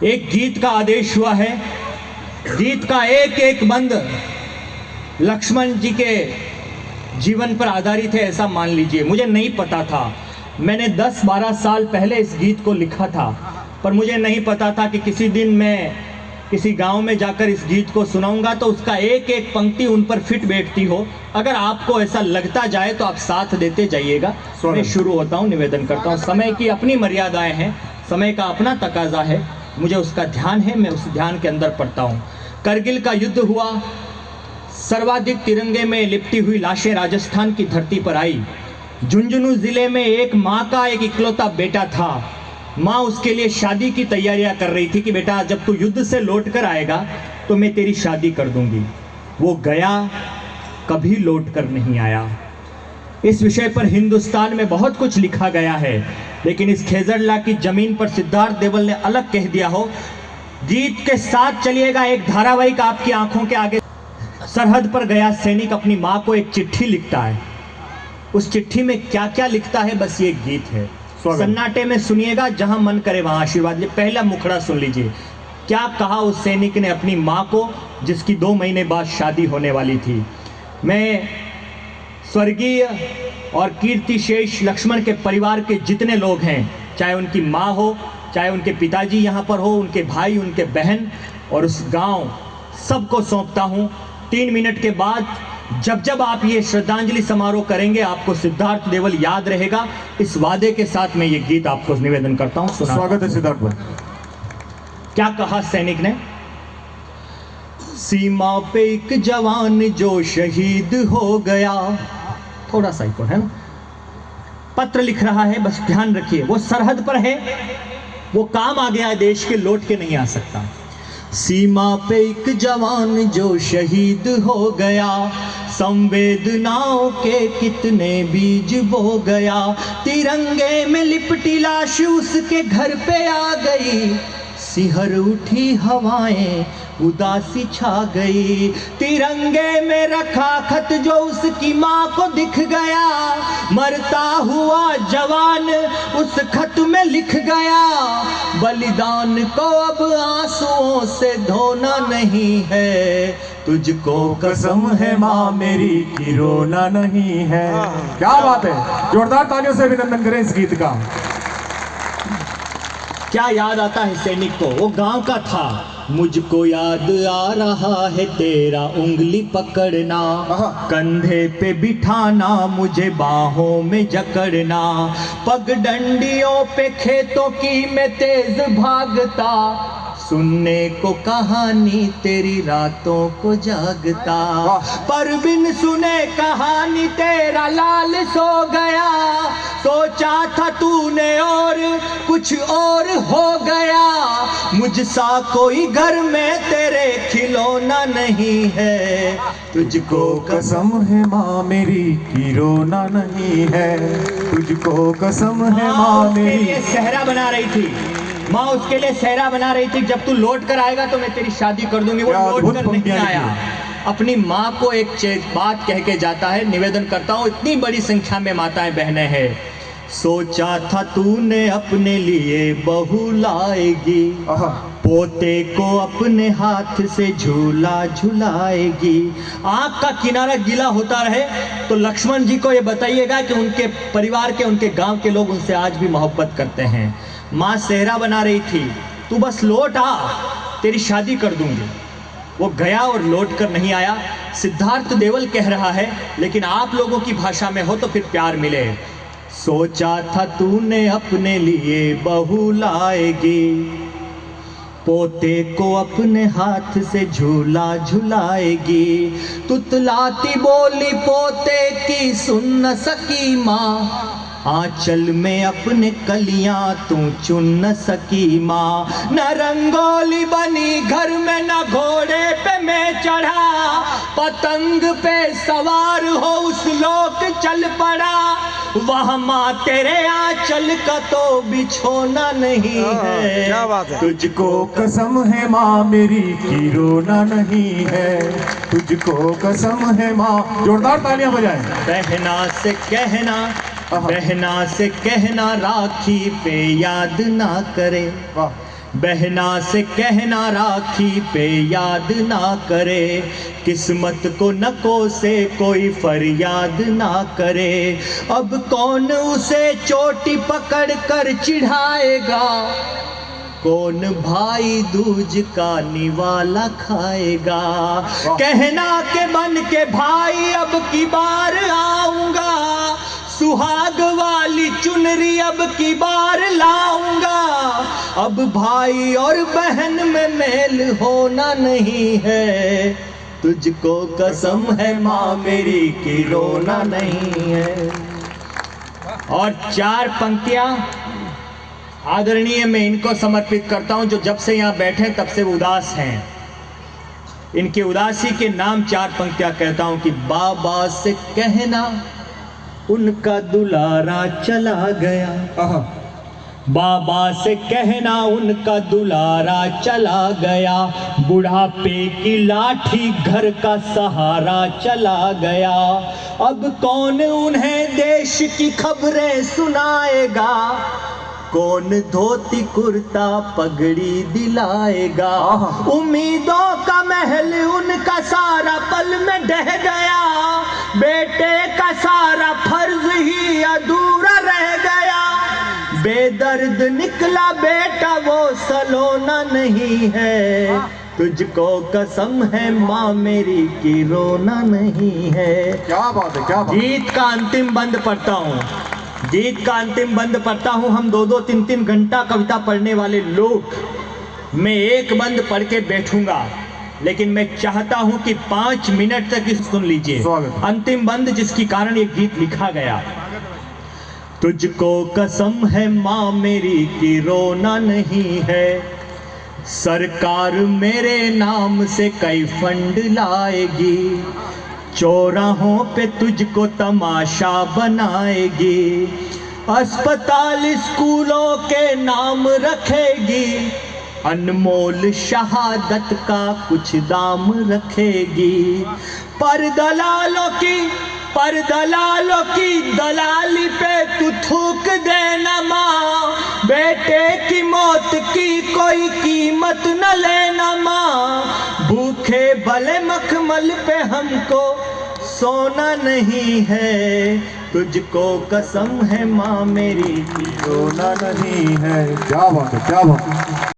एक गीत का आदेश हुआ है। गीत का एक एक बंद लक्ष्मण जी के जीवन पर आधारित है, ऐसा मान लीजिए। मुझे नहीं पता था, मैंने 10-12 साल पहले इस गीत को लिखा था, पर मुझे नहीं पता था कि किसी दिन मैं किसी गांव में जाकर इस गीत को सुनाऊंगा तो उसका एक एक पंक्ति उन पर फिट बैठती हो। अगर आपको ऐसा लगता जाए तो आप साथ देते जाइएगा। मैं शुरू होता हूं, निवेदन करता हूं। समय की अपनी मर्यादाएं हैं, समय का अपना तकाजा है, मुझे उसका ध्यान है, मैं उस ध्यान के अंदर पढ़ता हूं। करगिल का युद्ध हुआ, सर्वाधिक तिरंगे में लिपटी हुई लाशें राजस्थान की धरती पर आई। झुंझुनू जिले में एक माँ का एक इकलौता बेटा था। माँ उसके लिए शादी की तैयारियां कर रही थी कि बेटा जब तू युद्ध से लौट कर आएगा तो मैं तेरी शादी कर दूंगी। वो गया, कभी लौट कर नहीं आया। इस विषय पर हिंदुस्तान में बहुत कुछ लिखा गया है, लेकिन इस खेजड़ला की जमीन पर सिद्धार्थ देवल ने अलग कह दिया हो। गीत के साथ चलिएगा, एक धारावाहिक आपकी आंखों के आगे। सरहद पर गया सैनिक अपनी माँ को एक चिट्ठी लिखता है। उस चिट्ठी में क्या क्या लिखता है, बस ये गीत है। सन्नाटे में सुनिएगा, जहां मन करे वहां आशीर्वाद लीजिए। पहला मुखड़ा सुन लीजिए, क्या कहा उस सैनिक ने अपनी माँ को, जिसकी 2 महीने बाद शादी होने वाली थी। मैं स्वर्गीय और कीर्ति शेष लक्ष्मण के परिवार के जितने लोग हैं, चाहे उनकी माँ हो, चाहे उनके पिताजी यहाँ पर हो, उनके भाई, उनके बहन और उस गांव, सबको सौंपता हूँ। 3 मिनट के बाद जब जब आप ये श्रद्धांजलि समारोह करेंगे, आपको सिद्धार्थ देवल याद रहेगा। इस वादे के साथ मैं ये गीत आपको निवेदन करता हूँ। स्वागत है सिद्धार्थ भाई। क्या कहा सैनिक ने? सीमा पे एक जवान जो शहीद हो गया। थोड़ा सा इको है ना, पत्र लिख रहा है, बस ध्यान रखिए। वो सरहद पर है, वो काम आ गया है देश के, लौट के नहीं आ सकता। सीमा पे एक जवान जो शहीद हो गया, संवेदनाओं के कितने बीज बो गया। तिरंगे में लिपटी लाश उसके घर पे आ गई, सिहर उठी हवाएं उदासी छा गई। तिरंगे में रखा खत जो उसकी माँ को दिख गया, मरता हुआ जवान उस खत में लिख गया। बलिदान को अब आंसुओं से धोना नहीं है, तुझको कसम है माँ मेरी कि रोना नहीं है। क्या बात है, जोरदार तालियों से अभिनंदन करें इस गीत का। क्या याद आता है सैनिक को? वो गांव का था। मुझको याद आ रहा है तेरा उंगली पकड़ना, कंधे पे बिठाना, मुझे बाहों में जकड़ना। पगडंडियों पे खेतों की मैं तेज भागता, सुनने को कहानी तेरी रातों को जागता। पर बिन सुने कहानी तेरा लाल सो गया, सोचा था तूने और कुछ और हो गया। मुझसा कोई घर में तेरे खिलौना नहीं है, तुझको कसम है माँ मेरी कि रोना नहीं है, तुझको कसम है माँ मेरी। सहरा बना रही थी माँ, उसके लिए सहरा बना रही थी, जब तू लौट कर आएगा तो मैं तेरी शादी कर दूंगी। वो लौट कर नहीं आया, अपनी माँ को एक बात कह के जाता है। निवेदन करता हूँ, इतनी बड़ी संख्या में माताएं बहनें हैं। सोचा था तूने अपने लिए बहू लाएगी, पोते को अपने हाथ से झूला झुलाएगी। आंख का किनारा गीला होता रहे तो लक्ष्मण जी को ये बताइएगा कि उनके परिवार के, उनके गांव के लोग उनसे आज भी मोहब्बत करते हैं। माँ सेहरा बना रही थी, तू बस लौट आ, तेरी शादी कर दूंगी। वो गया और लौट कर नहीं आया। सिद्धार्थ देवल कह रहा है, लेकिन आप लोगों की भाषा में हो तो फिर प्यार मिले। सोचा था तूने अपने लिए बहू लाएगी, पोते को अपने हाथ से झूला झुलाएगी। तुतलाती बोली पोते की सुन न सकी माँ, आंचल में अपने कलियां तू चुन न सकी माँ। न रंगोली बनी घर में, न घोड़े पे मैं चढ़ा, पतंग पे सवार हो उस लोक चल पड़ा। वह माँ तेरे आंचल का तो बिछोना नहीं है, क्या बात है। तुझको कसम है माँ मेरी कि रोना नहीं है, तुझको कसम है माँ। जोरदार तालियां बजाएं। बहना से कहना, बहना से कहना राखी पे याद ना करे, बहना से कहना राखी पे याद ना करे, किस्मत को न कोसे कोई फरियाद ना करे। अब कौन उसे चोटी पकड़ कर चिढ़ाएगा, कौन भाई दूज का निवाला खाएगा। कहना के बन के भाई अब की बार आऊंगा, सुहाग वाली चुनरी अब की बार लाऊंगा। अब भाई और बहन में मेल होना नहीं है, तुझको कसम है माँ मेरी कि रोना नहीं है। और 4 पंक्तियां आदरणीय मैं इनको समर्पित करता हूं, जो जब से यहाँ बैठे तब से उदास हैं। इनकी उदासी के नाम 4 पंक्तियां कहता हूं कि बाबा से कहना उनका दुलारा चला गया, बाबा से कहना उनका दुलारा चला गया। बुढ़ापे की लाठी घर का सहारा चला गया। अब कौन उन्हें देश की खबरें सुनाएगा, कौन धोती कुर्ता पगड़ी दिलाएगा। उम्मीदों का महल उनका सारा पल में ढह गया, बेटे का सारा फर्ज ही अधूरा रह गया। बेदर्द निकला बेटा वो सलोना नहीं है, तुझको कसम है माँ मेरी कि रोना नहीं है। क्या बात है, क्या बात। गीत का अंतिम बंद पढ़ता हूँ, गीत का अंतिम बंद पढ़ता हूँ। हम 2-2, 3-3 घंटा कविता पढ़ने वाले लोग, मैं एक बंद पढ़ के बैठूंगा, लेकिन मैं चाहता हूं कि 5 मिनट तक इसे सुन लीजिए। अंतिम बंद जिसकी कारण ये गीत लिखा गया। तुझको कसम है माँ मेरी कि रोना नहीं है, सरकार मेरे नाम से कई फंड लाएगी, चौराहों पे तुझको तमाशा बनाएगी, अस्पताल स्कूलों के नाम रखेगी, अनमोल शहादत का कुछ दाम रखेगी। पर दलालों की दलाली पे तू थूक देना माँ, बेटे की मौत की कोई कीमत न लेना माँ। भूखे भले मखमल पे हमको सोना नहीं है, तुझको कसम है माँ मेरी कि रोना नहीं है। क्या बात है, क्या बात है।